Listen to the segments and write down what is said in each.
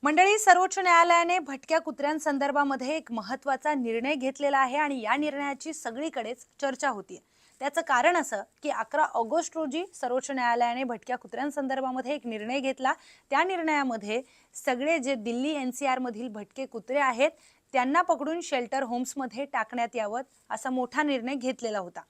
मंडळी, सर्वोच्च न्यायालयाने भटक्या कुत्र्यांसंदर्भामध्ये एक महत्त्वाचा निर्णय घेतलेला आहे आणि या निर्णयाची सगळीकडेच चर्चा होतीये। त्याचं कारण असं की 11 ऑगस्ट रोजी सर्वोच्च न्यायालयाने भटक्या कुत्र्यांसंदर्भामध्ये एक निर्णय घेतला। त्या निर्णयामध्ये सगळे जे दिल्ली एनसीआर मधील भटके कुत्रे आहेत त्यांना पकडून शेल्टर होम्समध्ये टाकण्यात यावं असा मोठा निर्णय घेतलेला होता।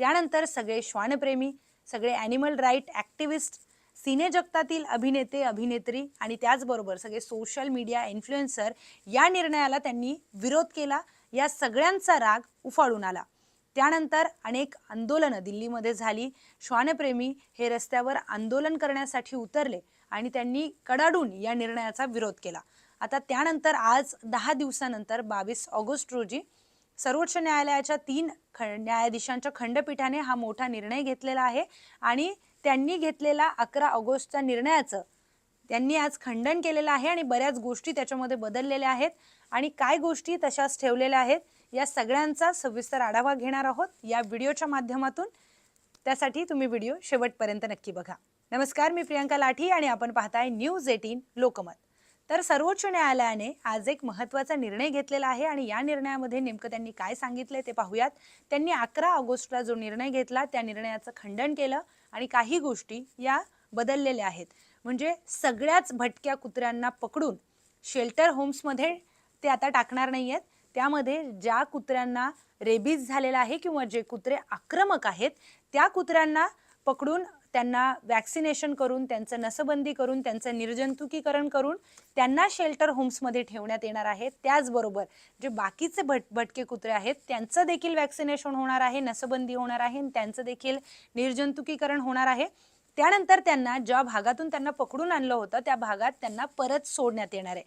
त्यानंतर सगळे श्वानप्रेमी, सगळे ॲनिमल राईट ॲक्टिव्हिस्ट, सिने जगतातील अभिनेते अभिनेत्री आणि त्याचबरोबर सगळे सोशल मीडिया इन्फ्लुएन्सर या निर्णयाला त्यांनी विरोध केला। या सगळ्यांचा राग उफाळून आला। त्यानंतर अनेक आंदोलनं दिल्लीमध्ये झाली। श्वानप्रेमी हे रस्त्यावर आंदोलन करण्यासाठी उतरले आणि त्यांनी कडाडून या निर्णयाचा विरोध केला। आता त्यानंतर आज 10 दिवसानंतर 22 ऑगस्ट रोजी सर्वोच्च न्यायालयाच्या 3 न्यायाधीशांच्या खंडपीठाने हा मोठा निर्णय घेतलेला आहे आणि त्यांनी घेतलेला 11 ऑगस्टच्या निर्णयाचं त्यांनी आज खंडन केलेलं आहे आणि बऱ्याच गोष्टी त्याच्यामध्ये बदललेल्या आहेत आणि काय गोष्टी तशाच ठेवलेल्या आहेत या सगळ्यांचा सविस्तर आढावा घेणार आहोत या व्हिडिओच्या माध्यमातून। त्यासाठी तुम्ही व्हिडिओ शेवटपर्यंत नक्की बघा। नमस्कार, मी प्रियंका लाठी आणि आपण पाहताय न्यूज 18 लोकमत। तर सर्वोच्च न्यायालयाने आज एक महत्त्वाचा निर्णय घेतलेला आहे आणि या निर्णयामध्ये नेमकं त्यांनी काय सांगितलंय ते पाहूयात। त्यांनी 11 ऑगस्टला जो निर्णय घेतला त्या निर्णयाचं खंडन केलं आणि काही गोष्टी या बदललेल्या आहेत। म्हणजे सगळ्याच भटक्या कुत्र्यांना पकडून शेल्टर होम्समध्ये ते आता टाकणार नाहीयेत। त्यामध्ये ज्या कुत्र्यांना रेबीज झालेला आहे किंवा जे कुत्रे आक्रमक आहेत त्या कुत्र्यांना पकडून त्यांना वॅक्सिनेशन करून, त्यांचं नसबंदी करून, त्यांचं निर्जंतुकीकरण करून त्यांना शेल्टर होम्समध्ये ठेवण्यात येणार आहे। त्याचबरोबर जे बाकीचे भटके कुत्रे आहेत त्यांचं देखील वॅक्सिनेशन होणार आहे, नसबंदी होणार आहे, त्यांचं देखील निर्जंतुकीकरण होणार आहे। त्यानंतर त्यांना ज्या भागातून त्यांना पकडून आणलं होतं त्या भागात त्यांना परत सोडण्यात येणार आहे।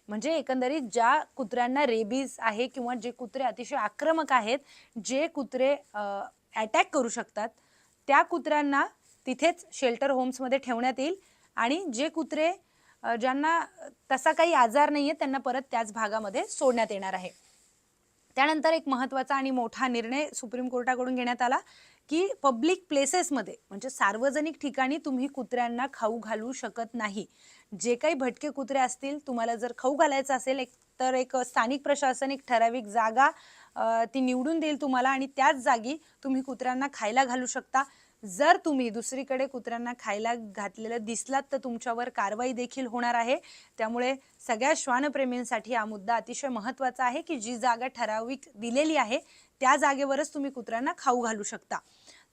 म्हणजे एकंदरीत ज्या कुत्र्यांना रेबीज आहे किंवा जे कुत्रे अतिशय आक्रमक आहेत, जे कुत्रे अटॅक करू शकतात, त्या कुत्र्यांना तिथेच शेल्टर होम्समध्ये ठेवण्यात येईल आणि जे कुत्रे ज्यांना तसा काही आजार नाहीये त्यांना परत त्याच भागामध्ये सोडण्यात येणार आहे। त्यानंतर एक महत्त्वाचा आणि मोठा निर्णय सुप्रीम कोर्टाकडून घेण्यात आला की पब्लिक प्लेसेसमध्ये म्हणजे सार्वजनिक ठिकाणी तुम्ही कुत्र्यांना खाऊ घालू शकत नाही। जे काही भटके कुत्रे असतील, तुम्हाला जर खाऊ घालायचं असेल तर एक स्थानिक प्रशासन एक ठराविक जागा ती निवडून देईल तुम्हाला आणि त्याच जागी तुम्ही कुत्र्यांना खायला घालू शकता। जर तुम्ही दुसरीकडे कुत्र्यांना खायला घातलेलं दिसलात तर तुमच्यावर कारवाई देखील होणार आहे। त्यामुळे सगळ्या श्वानप्रेमींसाठी हा मुद्दा अतिशय महत्त्वाचा आहे की जी जागा ठराविक दिलेली आहे त्या जागेवरच तुम्ही कुत्र्यांना खाऊ घालू शकता।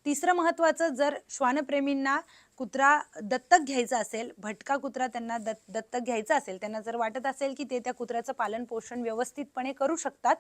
तिसरं महत्त्वाचं, जर श्वानप्रेमींना कुत्रा दत्तक घ्यायचा असेल, भटका कुत्रा त्यांना दत्तक घ्यायचा असेल, त्यांना जर वाटत असेल की ते त्या कुत्र्याचं पालन पोषण व्यवस्थितपणे करू शकतात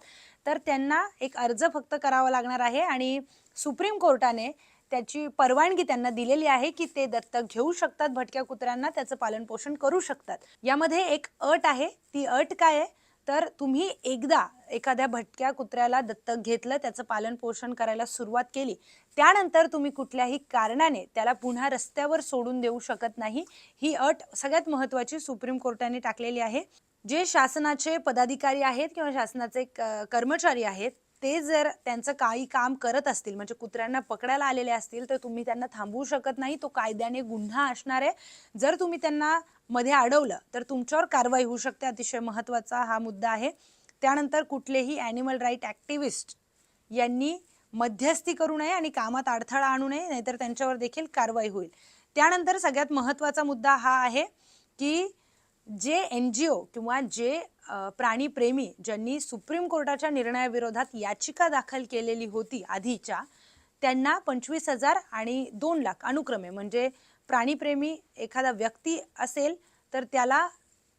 तर त्यांना एक अर्ज फक्त करावा लागणार आहे आणि सुप्रीम कोर्टाने त्याची परवानगी त्यांना दिलेली आहे की ते दत्तक घेऊ शकतात, भटक्या कुत्र्यांना त्याचं पालन पोषण करू शकतात। यामध्ये एक अट आहे। ती अट काय आहे तर तुम्ही एकदा एखाद्या भटक्या कुत्र्याला दत्तक घेतलं, त्याचं पालन पोषण करायला सुरुवात केली, त्यानंतर तुम्ही कुठल्याही कारणाने त्याला पुन्हा रस्त्यावर सोडून देऊ शकत नाही। ही अट सगळ्यात महत्त्वाची सुप्रीम कोर्टाने टाकलेली आहे। जे शासनाचे पदाधिकारी आहेत किंवा शासनाचे कर्मचारी आहेत ते जर त्यांचं काही काम करत असतील म्हणजे कुत्र्यांना पकडायला आलेले असतील तर तुम्ही त्यांना थांबवू शकत नाही। तो कायद्याने गुन्हा असणार आहे। जर तुम्ही त्यांना मध्ये अडवलं तर तुमच्यावर कारवाई होऊ शकते। अतिशय महत्त्वाचा हा मुद्दा आहे। त्यानंतर कुठलेही ॲनिमल राईट ॲक्टिव्हिस्ट यांनी मध्यस्थी करू नये आणि कामात अडथळा आणू नये, नाहीतर त्यांच्यावर देखील कारवाई होईल। त्यानंतर सगळ्यात महत्त्वाचा मुद्दा हा आहे की जे NGO किंवा जे प्राणीप्रेमी ज्यांनी सुप्रीम कोर्टाच्या निर्णयाविरोधात याचिका दाखल केलेली होती आधीच्या, त्यांना 25,000 आणि 2 लाख अनुक्रमे, म्हणजे प्राणीप्रेमी एखादा व्यक्ती असेल तर त्याला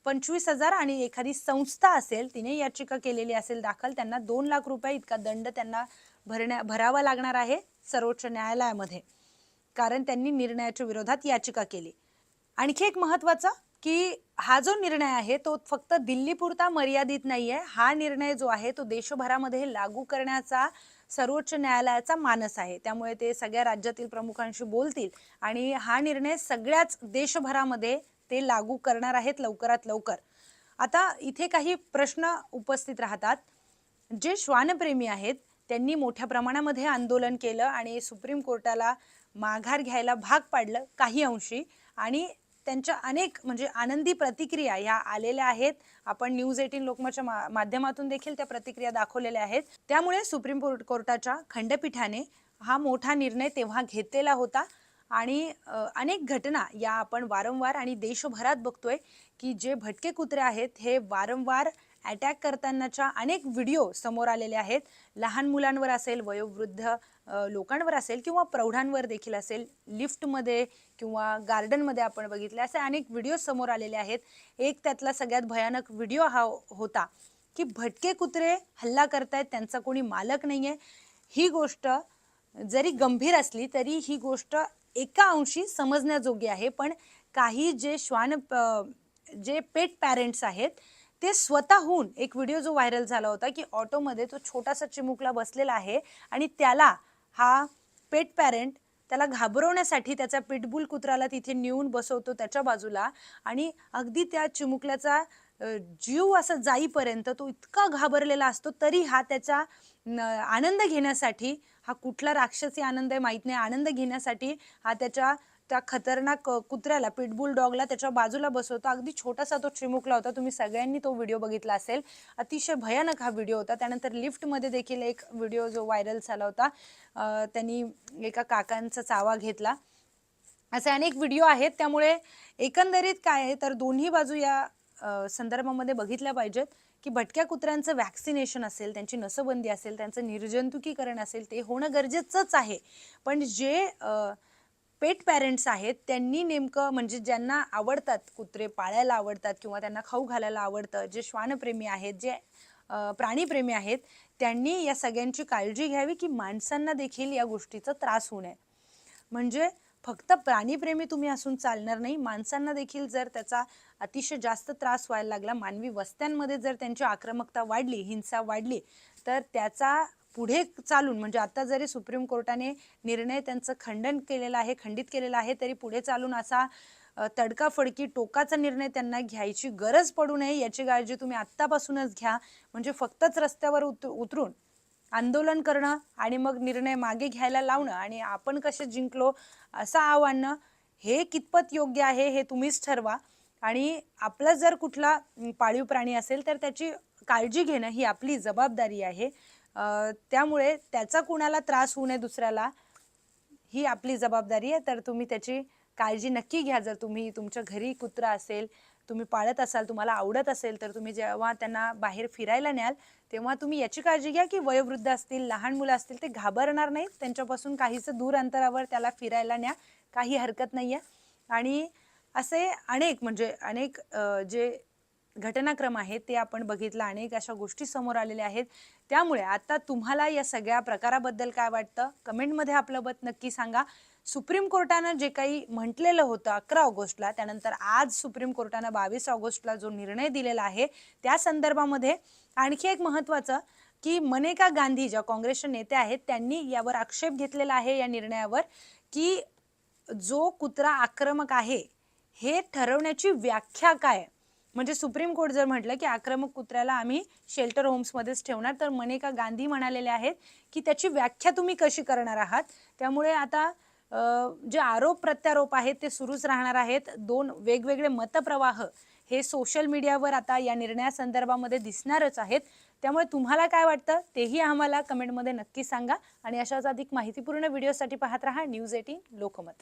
25,000 आणि एखादी संस्था असेल तिने याचिका केलेली असेल दाखल, त्यांना 2 लाख रुपये इतका दंड त्यांना भरावा लागणार आहे सर्वोच्च न्यायालयामध्ये, कारण त्यांनी निर्णयाच्या विरोधात याचिका केली। आणखी एक महत्त्वाचा की हा जो निर्णय आहे तो फक्त दिल्लीपुरता मर्यादित नाहीये। हा निर्णय जो आहे तो देशभरामध्ये लागू करण्याचा सर्वोच्च न्यायालयाचा मानस आहे। त्यामुळे ते सगळ्या राज्यातील प्रमुखांशी बोलतील आणि हा निर्णय सगळ्याच देशभरामध्ये ते लागू करणार आहेत लवकरात लवकर। आता इथे काही प्रश्न उपस्थित राहतात। जे श्वानप्रेमी आहेत त्यांनी मोठ्या प्रमाणामध्ये आंदोलन केलं आणि सुप्रीम कोर्टाला माघार घ्यायला भाग पाडलं काही अंशी, आणि त्यांच्या अनेक म्हणजे आनंदी प्रतिक्रिया ह्या आलेल्या आहेत. आपण न्यूज 18 लोकमतच्या माध्यमातून देखील त्या प्रतिक्रिया दाखवलेल्या आहेत. त्यामुळे सुप्रीम कोर्टाच्या खंडपीठाने हा मोठा निर्णय तेव्हा घेतलेला होता आणि अनेक घटना या आपण वारंवार आणि देशभरात बघतोय की जे भटके कुत्रे आहेत हे वारंवार अटॅक करतानाच्या अनेक व्हिडिओ समोर आलेले आहेत. लहान मुलांवर असेल, वयोवृद्ध लोकांवर असेल किंवा प्रौढांवर देखील असेल, लिफ्टमध्ये किंवा गार्डनमध्ये आपण बघितले असे अनेक व्हिडिओ समोर आलेले आहेत. एक त्यातला सगळ्यात भयानक व्हिडिओ हा होता की भटके कुत्रे हल्ला करतायत, त्यांचा कोणी मालक नाहीये. ही गोष्ट जरी गंभीर असली तरी ही गोष्ट एका अंशी समजण्याजोगी आहे. पण काही जे पेट पॅरेंट्स आहेत ते स्वतःहून एक व्हिडिओ जो व्हायरल झाला होता की ऑटोमध्ये तो छोटासा चिमुकला बसलेला आहे आणि त्याला हा पेट पॅरेंट त्याला घाबरवण्यासाठी त्याचा पिटबुल कुत्र्याला तिथे नेऊन बसवतो त्याच्या बाजूला आणि अगदी त्या चिमुकल्याचा जीव असं जाईपर्यंत तो इतका घाबरलेला असतो तरी हा त्याचा आनंद घेण्यासाठी, हा कुठला राक्षसी आनंद आहे माहित नाही, आनंद घेण्यासाठी हा त्या खतरनाक कुत्र्याला, पिटबुल डॉगला त्याच्या बाजूला बसवतो. अगदी छोटासा तो चिमुकला होता. तुम्ही सगळ्यांनी तो व्हिडिओ बघितला असेल. अतिशय भयानक हा व्हिडिओ होता. त्यानंतर लिफ्टमध्ये देखील एक व्हिडिओ जो व्हायरल झाला होता, त्यांनी एका काकांचा चावा घेतला. असे अनेक व्हिडिओ आहेत. त्यामुळे एकंदरीत काय आहे तर दोन्ही बाजू या संदर्भामध्ये बघितल्या पाहिजेत की भटक्या कुत्र्यांचं वॅक्सिनेशन असेल, त्यांची नसबंदी असेल, त्यांचं निर्जंतुकीकरण असेल, ते होणं गरजेचंच आहे. पण जे पेट पॅरेंट्स आहेत त्यांनी नेमकं म्हणजे ज्यांना आवडतात कुत्रे पाळायला आवडतात किंवा त्यांना खाऊ घालायला आवडतं, जे श्वानप्रेमी आहेत, जे प्राणीप्रेमी आहेत, त्यांनी या सगळ्यांची काळजी घ्यावी की माणसांना देखील या गोष्टीचा त्रास होऊ नये. म्हणजे फक्त प्राणीप्रेमी तुम्ही असून चालणार नाही, माणसांना देखील जर त्याचा अतिशय जास्त त्रास व्हायला लागला, मानवी वस्त्यांमध्ये जर त्यांची आक्रमकता वाढली, हिंसा वाढली, तर त्याचा पुढे चालून म्हणजे आता जरी सुप्रीम कोर्टाने निर्णय त्यांचं खंडित केलेला आहे, तरी पुढे चालून असा तडकाफडकी टोकाचा निर्णय त्यांना घ्यायची गरज पडू नये याची काळजी तुम्ही आत्तापासूनच घ्या. म्हणजे फक्तच रस्त्यावर उतरून आंदोलन करणं आणि मग निर्णय मागे घ्यायला लावणं आणि आपण कसे जिंकलो असं आणणं हे कितपत योग्य आहे हे तुम्हीच ठरवा. आणि आपला जर कुठला पाळीव प्राणी असेल तर त्याची काळजी घेणं ही आपली जबाबदारी आहे. त्यामुळे त्याचा कुणाला त्रास होऊ नये दुसऱ्याला, ही आपली जबाबदारी आहे. तर तुम्ही त्याची काळजी नक्की घ्या. जर तुम्ही तुमच्या घरी कुत्रा असेल, तुम्ही पाळत असाल, तुम्हाला आवडत असेल, तर तुम्ही जेव्हा त्यांना बाहेर फिरायला न्याल तेव्हा तुम्ही याची काळजी घ्या की वयोवृद्ध असतील, लहान मुलं असतील, ते घाबरणार नाहीत. त्यांच्यापासून काहीसं दूर अंतरावर त्याला फिरायला न्या, काही हरकत नाहीये. आणि असे अनेक जे घटनाक्रम आहेत ते आपण बघितला, अनेक अशा गोष्टी समोर आलेल्या आहेत. त्यामुळे आता तुम्हाला या सगळ्या प्रकाराबद्दल काय वाटतं कमेंटमध्ये आपलं मत नक्की सांगा. सुप्रीम कोर्टानं जे काही म्हटलेलं होतं 11 ऑगस्टला, त्यानंतर आज सुप्रीम कोर्टानं 22 ऑगस्टला जो निर्णय दिलेला आहे त्या संदर्भामध्ये आणखी एक महत्त्वाचं की मनेका गांधी ज्या काँग्रेसच्या नेत्या आहेत त्यांनी यावर आक्षेप घेतलेला आहे या निर्णयावर की जो कुत्रा आक्रमक आहे हे ठरवण्याची व्याख्या काय. म्हणजे सुप्रीम कोर्ट जर म्हटलं की आक्रमक कुत्र्याला आम्ही शेल्टर होम्समध्येच ठेवणार, तर मनेका गांधी म्हणालेले आहेत की त्याची व्याख्या तुम्ही कशी करणार आहात. त्यामुळे आता जे आरोप प्रत्यारोप आहेत ते सुरूच राहणार आहेत. दोन वेगवेगळे मतप्रवाह हे सोशल मीडियावर आता या निर्णयासंदर्भामध्ये दिसणारच आहेत. त्यामुळे तुम्हाला काय वाटतं तेही आम्हाला कमेंटमध्ये नक्की सांगा आणि अशाच अधिक माहितीपूर्ण व्हिडिओसाठी पाहत राहा न्यूज 18 लोकमत.